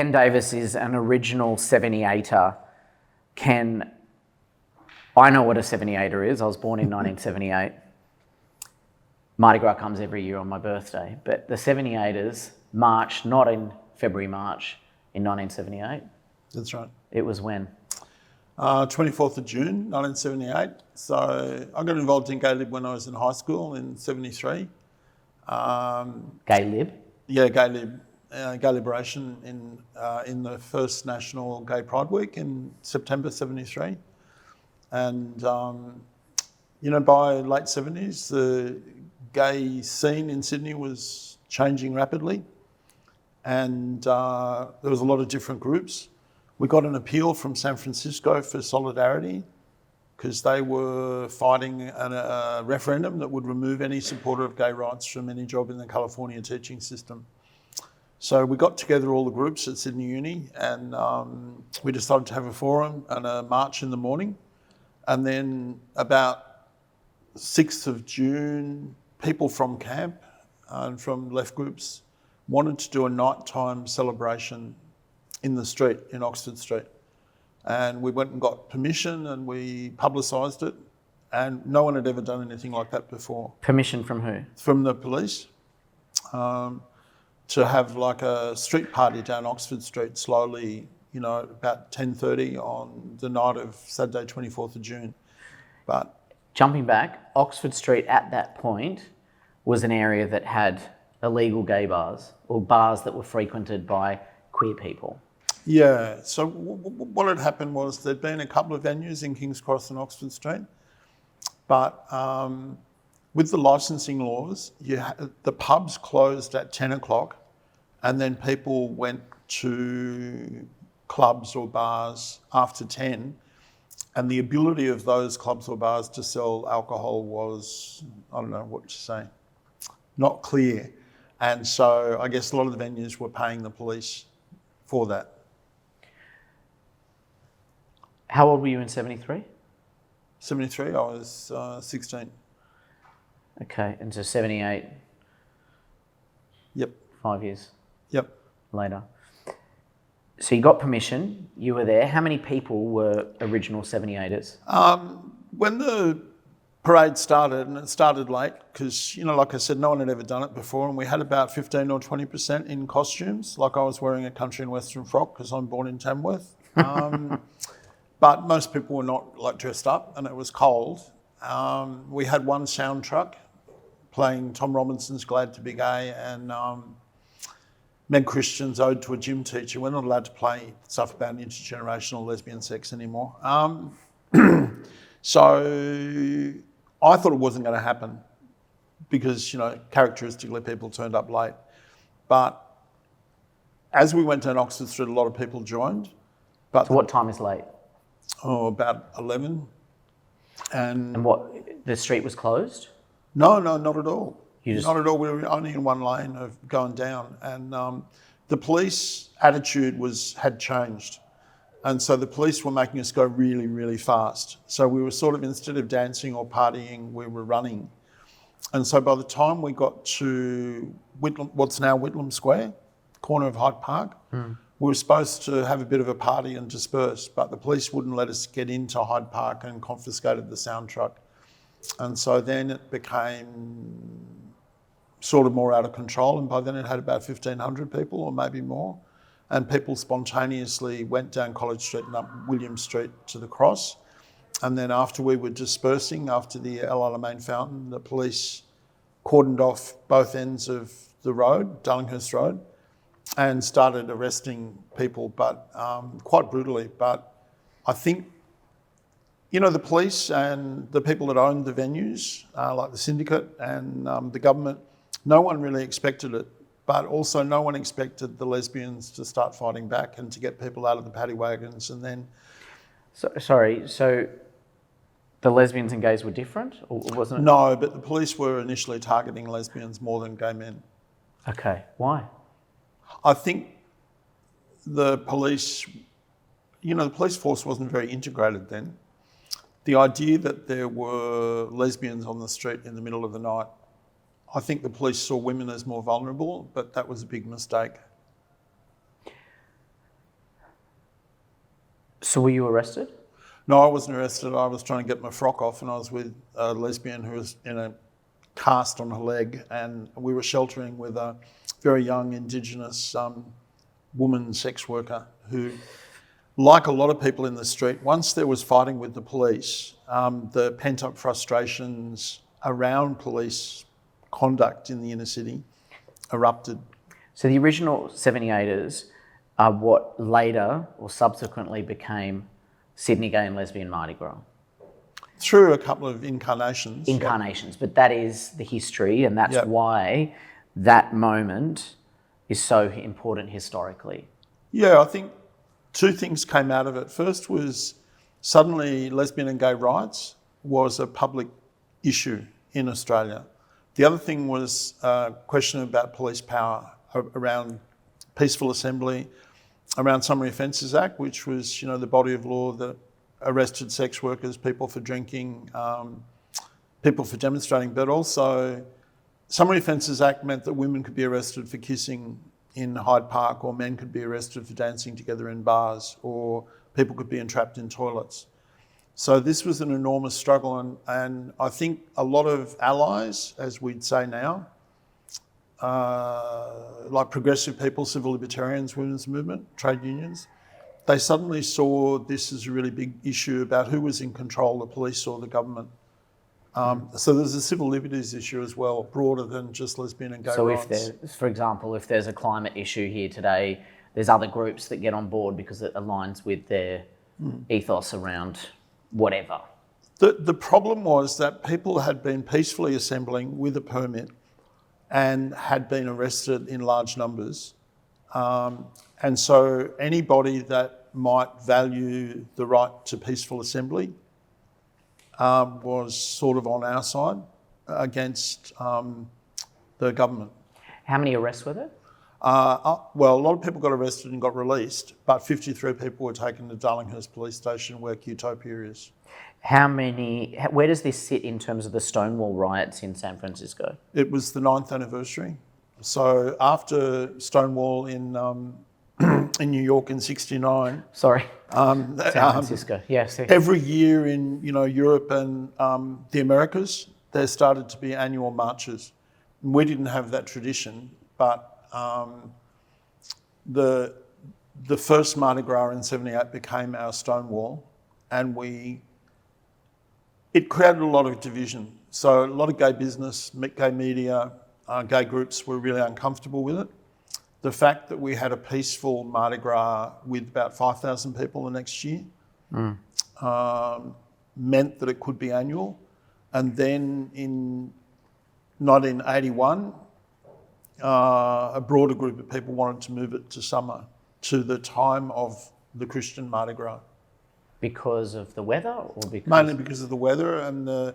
Ken Davis is an original 78er. Ken, I know what a 78er is. I was born in 1978. Mardi Gras comes every year on my birthday, but the 78ers marched not in February, March in 1978. That's right. It was when? 24th of June, 1978. So I got involved in Gay Lib when I was in high school in 73. Gay Lib? Yeah, Gay Lib. Gay Liberation in the first National Gay Pride Week in September 73. And, by late 70s, the gay scene in Sydney was changing rapidly. And there was a lot of different groups. We got an appeal from San Francisco for Solidarity because they were fighting a referendum that would remove any supporter of gay rights from any job in the California teaching system. So we got together all the groups at Sydney Uni and we decided to have a forum and a march in the morning. And then about 6th of June, people from camp and from left groups wanted to do a nighttime celebration in the street, in Oxford Street. And we went and got permission and we publicised it. And no one had ever done anything like that before. Permission from who? From the police. To have like a street party down Oxford Street slowly, about 10:30 on the night of Saturday, 24th of June. But jumping back, Oxford Street at that point was an area that had illegal gay bars or bars that were frequented by queer people. Yeah, so what had happened was there'd been a couple of venues in King's Cross and Oxford Street, but with the licensing laws, the pubs closed at 10 o'clock and then people went to clubs or bars after 10, and the ability of those clubs or bars to sell alcohol was, I don't know what to say, not clear. And so I guess a lot of the venues were paying the police for that. How old were you in 73? 73, I was 16. Okay, and so 78? Yep. 5 years? Yep. Later. So you got permission, you were there. How many people were original 78ers? When the parade started, and it started late, because, like I said, no one had ever done it before, and we had about 15 or 20% in costumes, like I was wearing a country and western frock because I'm born in Tamworth. But most people were not dressed up, and it was cold. We had one sound truck playing Tom Robinson's Glad to Be Gay and Meg Christian's Ode to a Gym Teacher. We're not allowed to play stuff about intergenerational lesbian sex anymore. So I thought it wasn't going to happen because, characteristically people turned up late. But as we went down Oxford Street, a lot of people joined. But so what time is late? About 11. And what, the street was closed? No, not at all. Not at all. We were only in one lane of going down. And the police attitude had changed. And so the police were making us go really, really fast. So we were sort of, instead of dancing or partying, we were running. And so by the time we got to what's now Whitlam Square, corner of Hyde Park, we were supposed to have a bit of a party and disperse, but the police wouldn't let us get into Hyde Park and confiscated the sound truck. And so then it became sort of more out of control, and by then it had about 1,500 people or maybe more. And people spontaneously went down College Street and up William Street to the Cross. And then after we were dispersing, after the El Alamein fountain, the police cordoned off both ends of the road, Darlinghurst Road, and started arresting people, but quite brutally. But I think, the police and the people that owned the venues, like the syndicate and the government, no one really expected it. But also no one expected the lesbians to start fighting back and to get people out of the paddy wagons and then... So the lesbians and gays were different, or wasn't it? No, but the police were initially targeting lesbians more than gay men. Okay, why? I think the police, the police force wasn't very integrated then. The idea that there were lesbians on the street in the middle of the night, I think the police saw women as more vulnerable, but that was a big mistake. So were you arrested? No, I wasn't arrested. I was trying to get my frock off, and I was with a lesbian who was in a cast on her leg, and we were sheltering with a very young Indigenous woman sex worker who, like a lot of people in the street, once there was fighting with the police, the pent-up frustrations around police conduct in the inner city erupted. So the original 78ers are what later or subsequently became Sydney Gay and Lesbian Mardi Gras. Through a couple of incarnations. Incarnations, but that is the history, and that's Yep. why that moment is so important historically. Yeah, I think two things came out of it. First was suddenly lesbian and gay rights was a public issue in Australia. The other thing was a question about police power around peaceful assembly, around Summary Offences Act, which was, you know, the body of law that arrested sex workers, people for drinking, people for demonstrating, but also Summary Offences Act meant that women could be arrested for kissing in Hyde Park, or men could be arrested for dancing together in bars, or people could be entrapped in toilets. So this was an enormous struggle, and I think a lot of allies, as we'd say now, like progressive people, civil libertarians, women's movement, trade unions, they suddenly saw this as a really big issue about who was in control, the police or the government. So there's a civil liberties issue as well, broader than just lesbian and gay So rights. if there's, for example, if there's a climate issue here today, there's other groups that get on board because it aligns with their ethos around whatever. The problem was that people had been peacefully assembling with a permit and had been arrested in large numbers. And so anybody that might value the right to peaceful assembly was sort of on our side against the government. How many arrests were there? Well, a lot of people got arrested and got released, but 53 people were taken to Darlinghurst Police Station, where Qtopia is. Where does this sit in terms of the Stonewall riots in San Francisco? It was the 9th anniversary. So after Stonewall in New York in '69, Sorry, San Francisco. Yes. every year in Europe and the Americas, there started to be annual marches. We didn't have that tradition, but the first Mardi Gras in '78 became our Stonewall, and it created a lot of division. So a lot of gay business, gay media, gay groups were really uncomfortable with it. The fact that we had a peaceful Mardi Gras with about 5,000 people the next year meant that it could be annual. And then in 1981, a broader group of people wanted to move it to summer, to the time of the Christian Mardi Gras. Because of the weather, or because Mainly because of the weather, and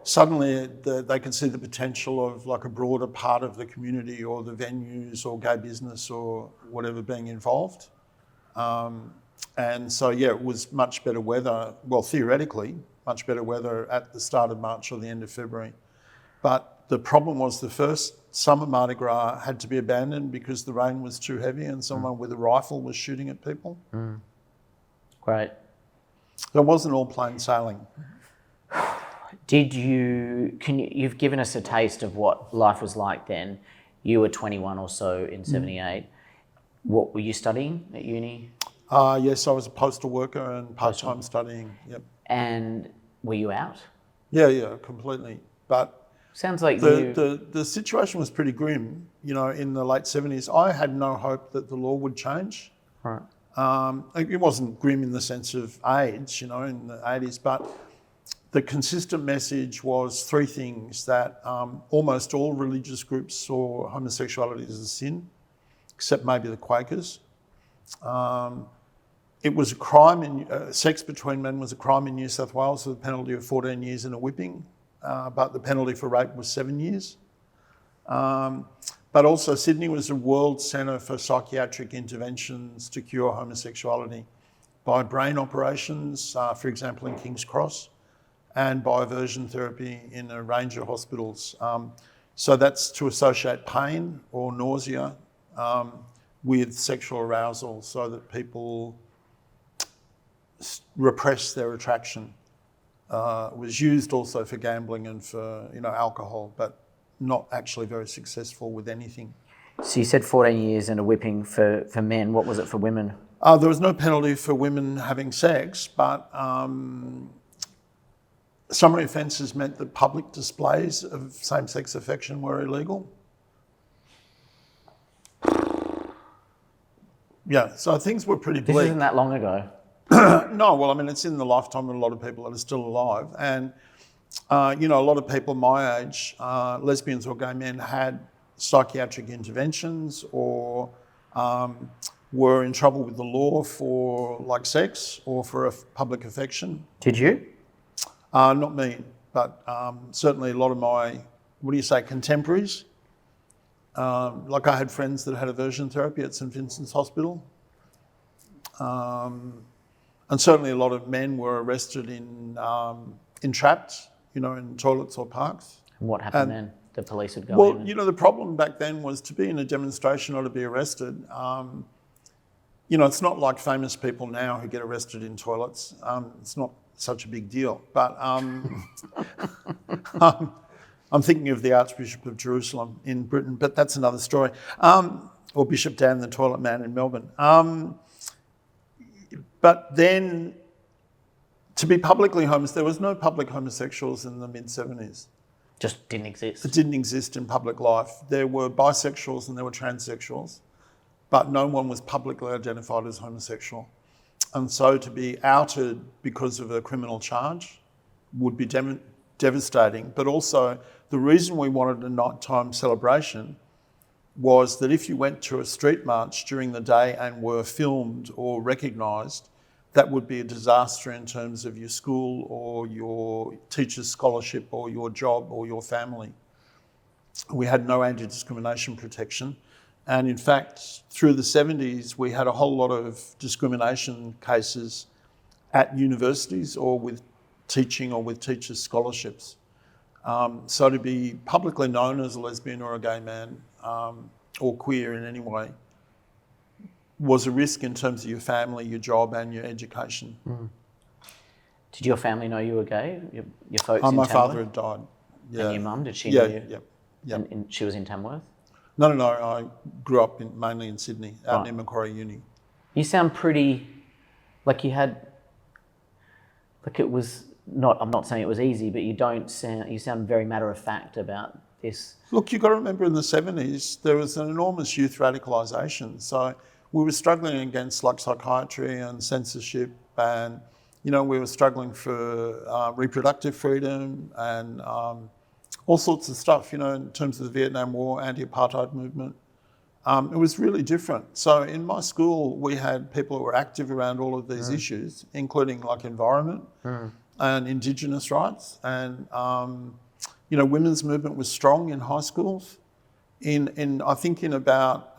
suddenly they can see the potential of like a broader part of the community or the venues or gay business or whatever being involved. And so, yeah, it was much better weather, well, theoretically, much better weather at the start of March or the end of February. But the problem was the first summer Mardi Gras had to be abandoned because the rain was too heavy and someone with a rifle was shooting at people. Great. So it wasn't all plain sailing. You've given us a taste of what life was like then. You were 21 or so in '78. What were you studying at uni? Yes, I was a postal worker and part-time studying. Yep. And were you out? Yeah, completely. But Sounds like the situation was pretty grim. In the late '70s, I had no hope that the law would change. Right. It wasn't grim in the sense of AIDS, in the '80s, but the consistent message was three things: that almost all religious groups saw homosexuality as a sin, except maybe the Quakers. It was a crime, sex between men was a crime in New South Wales with a penalty of 14 years and a whipping, but the penalty for rape was 7 years. But also Sydney was a world centre for psychiatric interventions to cure homosexuality by brain operations, for example in King's Cross, and by aversion therapy in a range of hospitals. So that's to associate pain or nausea with sexual arousal so that people repress their attraction. It was used also for gambling and for alcohol, but not actually very successful with anything. So you said 14 years and a whipping for men. What was it for women? There was no penalty for women having sex, but summary offences meant that public displays of same-sex affection were illegal. Yeah, so things were pretty bleak. This isn't that long ago. No, well, I mean, it's in the lifetime of a lot of people that are still alive. And, a lot of people my age, lesbians or gay men, had psychiatric interventions or were in trouble with the law for sex or for a public affection. Did you? Not me, but certainly a lot of my, contemporaries. I had friends that had aversion therapy at St Vincent's Hospital. And certainly a lot of men were arrested entrapped, in toilets or parks. And what happened then? The police would go in? Well, the problem back then was to be in a demonstration or to be arrested. It's not like famous people now who get arrested in toilets. It's not such a big deal. But I'm thinking of the Archbishop of Jerusalem in Britain, but that's another story. Or Bishop Dan, the toilet man in Melbourne. But then, to be publicly there was no public homosexuals in the mid-70s. Just didn't exist. It didn't exist in public life. There were bisexuals and there were transsexuals, but no one was publicly identified as homosexual. And so to be outed because of a criminal charge would be devastating. But also, the reason we wanted a nighttime celebration was that if you went to a street march during the day and were filmed or recognised, that would be a disaster in terms of your school or your teacher's scholarship or your job or your family. We had no anti-discrimination protection. And in fact, through the 70s, we had a whole lot of discrimination cases at universities or with teaching or with teachers' scholarships. So to be publicly known as a lesbian or a gay man or queer in any way was a risk in terms of your family, your job and your education. Mm. Did your family know you were gay? Your folks in My Tamworth? father had died. Yeah. And your mum, did she know you? Yeah. And she was in Tamworth? No. I grew up mainly in Sydney, out near Macquarie Uni. You sound pretty, like you had, like it was not, I'm not saying it was easy, but you sound very matter of fact about this. Look, you've got to remember in the 70s, there was an enormous youth radicalisation. So we were struggling against psychiatry and censorship and, we were struggling for reproductive freedom and all sorts of stuff, in terms of the Vietnam War, anti-apartheid movement. It was really different. So in my school, we had people who were active around all of these issues, including environment and Indigenous rights. And, women's movement was strong in high schools. I think in about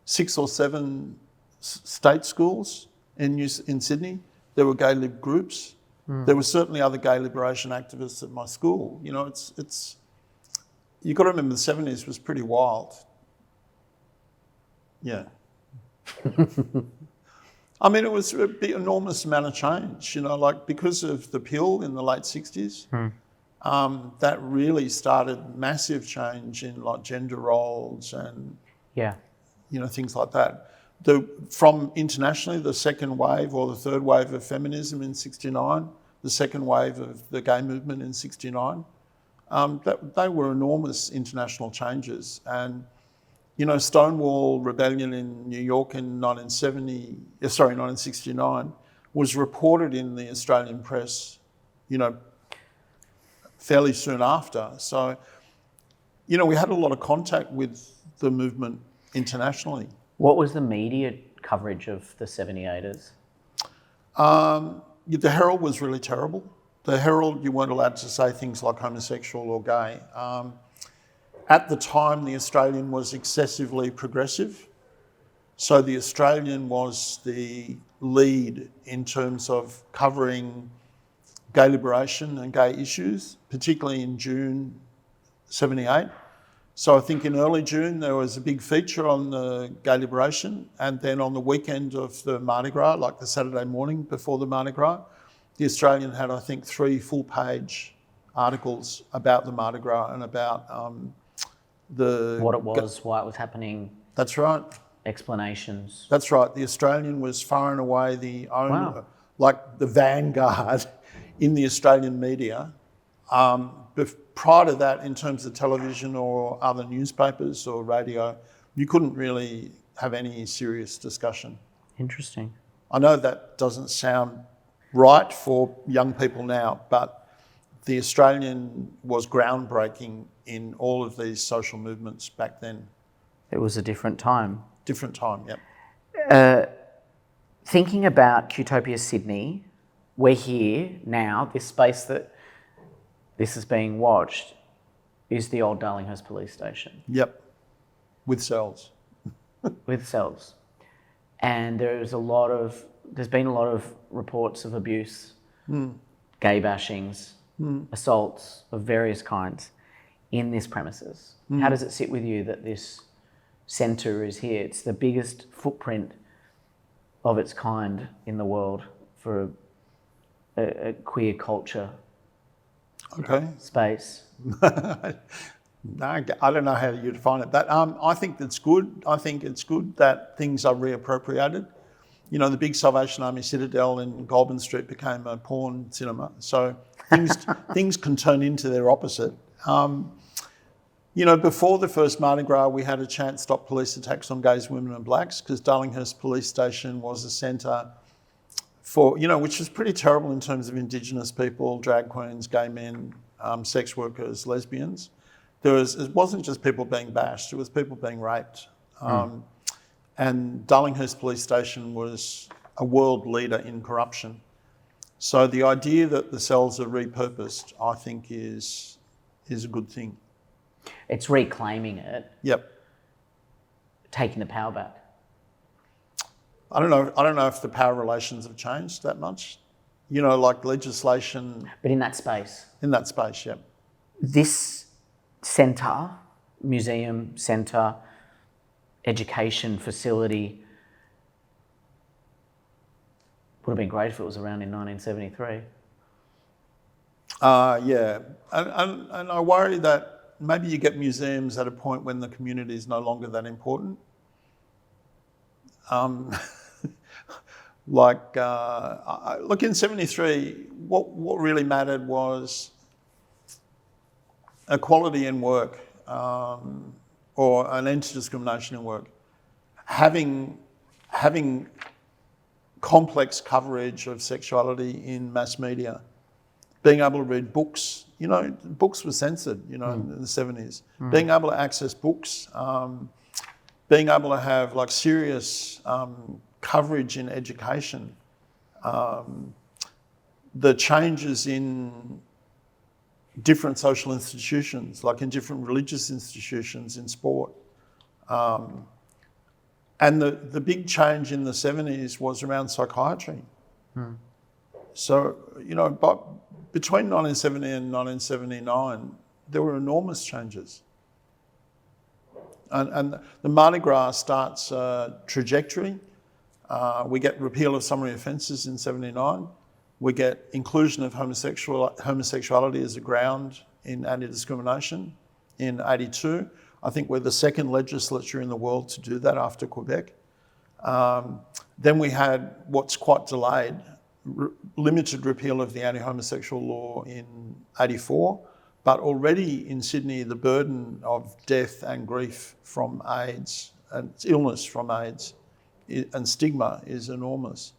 6 or 7 state schools in Sydney, there were gay lib groups. There were certainly other gay liberation activists at my school. You've got to remember the 70s was pretty wild. Yeah. I mean, it was an enormous amount of change, because of the pill in the late 60s, that really started massive change in gender roles and things like that. From internationally, the second wave or the third wave of feminism in 69, the second wave of the gay movement in 69, they were enormous international changes. And, Stonewall Rebellion in New York in 1969 was reported in the Australian press, fairly soon after. So, we had a lot of contact with the movement internationally. What was the media coverage of the 78ers? The Herald was really terrible. The Herald, you weren't allowed to say things like homosexual or gay. At the time, the Australian was excessively progressive. So the Australian was the lead in terms of covering gay liberation and gay issues, particularly in June 78. So I think in early June there was a big feature on the Gay Liberation, and then on the weekend of the Mardi Gras, like the Saturday morning before the Mardi Gras, the Australian had, I think, 3 full-page articles about the Mardi Gras and about What it was, why it was happening, That's right. explanations. That's right. The Australian was far and away the only, Wow. like the vanguard in the Australian media. Prior to that, in terms of television or other newspapers or radio, you couldn't really have any serious discussion. Interesting. I know that doesn't sound right for young people now, but the Australian was groundbreaking in all of these social movements back then. It was a different time. Different time, yep. Thinking about Qtopia Sydney, we're here now, this space that this is being watched is the old Darlinghurst Police Station. Yep, with cells. With cells. And there's been a lot of reports of abuse, gay bashings, assaults of various kinds in this premises. How does it sit with you that this centre is here? It's the biggest footprint of its kind in the world for a queer culture space. No, I don't know how you define it, but I think that's good. I think it's good that things are reappropriated. You know, the big Salvation Army Citadel in Goulburn Street became a porn cinema, so things can turn into their opposite. You know, before the first Mardi Gras, we had a chant stop police attacks on gays, women and blacks, because Darlinghurst Police Station was a centre for, which was pretty terrible in terms of Indigenous people, drag queens, gay men, sex workers, lesbians. It wasn't just people being bashed, it was people being raped. And Darlinghurst Police Station was a world leader in corruption. So the idea that the cells are repurposed, I think, is a good thing. It's reclaiming it. Yep. Taking the power back. I don't know if the power relations have changed that much. Like legislation. But in that space. In that space, yep. This centre, museum centre, education facility would have been great if it was around in 1973. Yeah, and I worry that maybe you get museums at a point when the community is no longer that important. Look, in 73, what really mattered was equality in work, or an end to discrimination in work. Having complex coverage of sexuality in mass media, being able to read books. Books were censored, in the 70s. Being able to access books, being able to have serious coverage in education, the changes in different social institutions, like in different religious institutions, in sport. And the big change in the 70s was around psychiatry. So, but between 1970 and 1979, there were enormous changes. And the Mardi Gras starts a trajectory. We get repeal of summary offences in 79. We get inclusion of homosexuality as a ground in anti-discrimination in 82. I think we're the second legislature in the world to do that after Quebec. Then we had what's quite delayed, limited repeal of the anti-homosexual law in 84, but already in Sydney the burden of death and grief from AIDS and illness from AIDS and stigma is enormous.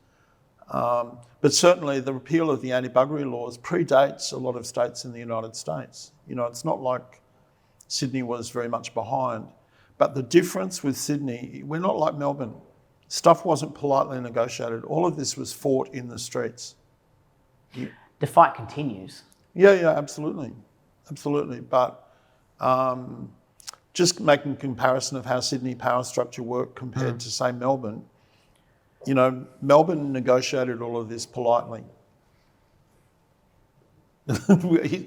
But certainly the repeal of the anti-buggery laws predates a lot of states in the United States. It's not like Sydney was very much behind. But the difference with Sydney, we're not like Melbourne. Stuff wasn't politely negotiated. All of this was fought in the streets. The fight continues. Yeah, absolutely. Absolutely. But just making a comparison of how Sydney power structure worked compared to, say, Melbourne, Melbourne negotiated all of this politely.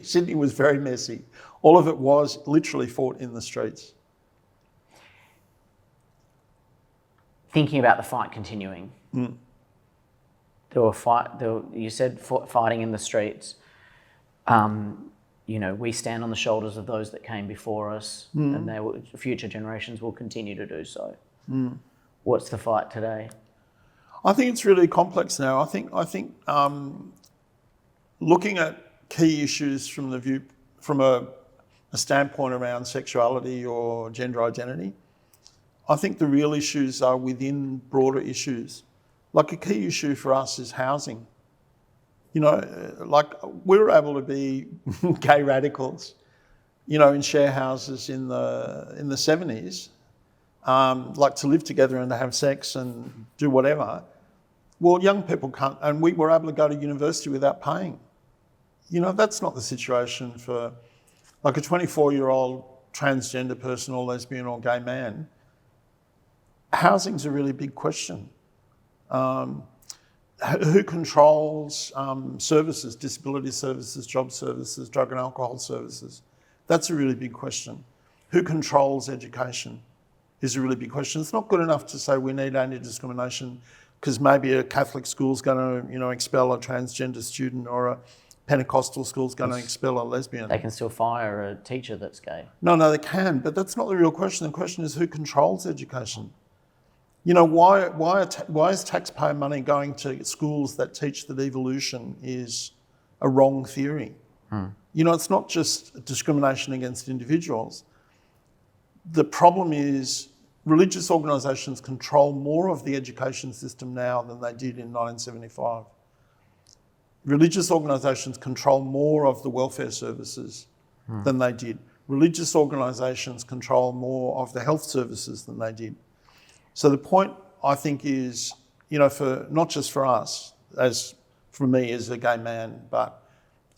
Sydney was very messy. All of it was literally fought in the streets. Thinking about the fight continuing, you said fighting in the streets. We stand on the shoulders of those that came before us, and future generations will continue to do so. What's the fight today? I think it's really complex now. I think looking at key issues from a standpoint around sexuality or gender identity, I think the real issues are within broader issues. Like a key issue for us is housing. Like we were able to be gay radicals, in share houses in the 70s, like to live together and to have sex and do whatever. Well, young people can't, and we were able to go to university without paying. That's not the situation for like a 24-year-old transgender person or lesbian or gay man. Housing's a really big question. Who controls services, disability services, job services, drug and alcohol services? That's a really big question. Who controls education is a really big question. It's not good enough to say we need anti-discrimination because maybe a Catholic school's going to, expel a transgender student, or a Pentecostal school's going to expel a lesbian. They can still fire a teacher that's gay. No, they can, but that's not the real question. The question is who controls education? Why is taxpayer money going to schools that teach that evolution is a wrong theory? It's not just discrimination against individuals. The problem is religious organisations control more of the education system now than they did in 1975. Religious organisations control more of the welfare services than they did. Religious organisations control more of the health services than they did. So the point, I think, is, for not just for us, as for me as a gay man,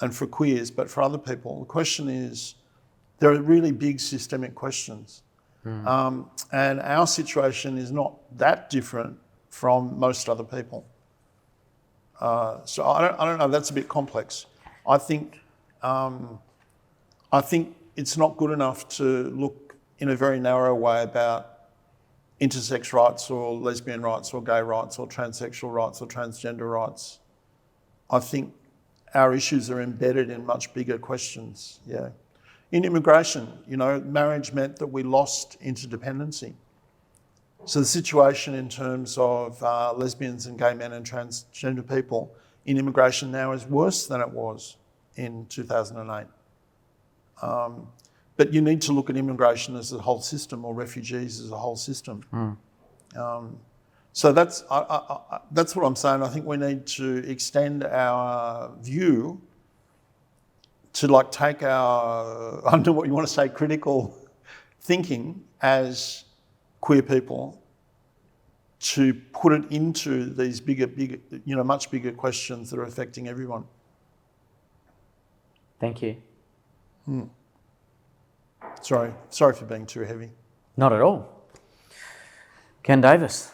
and for queers, but for other people, the question is, there are really big systemic questions. And our situation is not that different from most other people. So I don't know, that's a bit complex. I think it's not good enough to look in a very narrow way about intersex rights or lesbian rights or gay rights or transsexual rights or transgender rights. I think our issues are embedded in much bigger questions, yeah. In immigration, marriage meant that we lost interdependency. So the situation in terms of lesbians and gay men and transgender people in immigration now is worse than it was in 2008. But you need to look at immigration as a whole system, or refugees as a whole system. So that's what I'm saying. I think we need to extend our view to take our, I don't know what you want to say, critical thinking as queer people, to put it into these bigger, much bigger questions that are affecting everyone. Thank you. Sorry for being too heavy. Not at all. Ken Davis.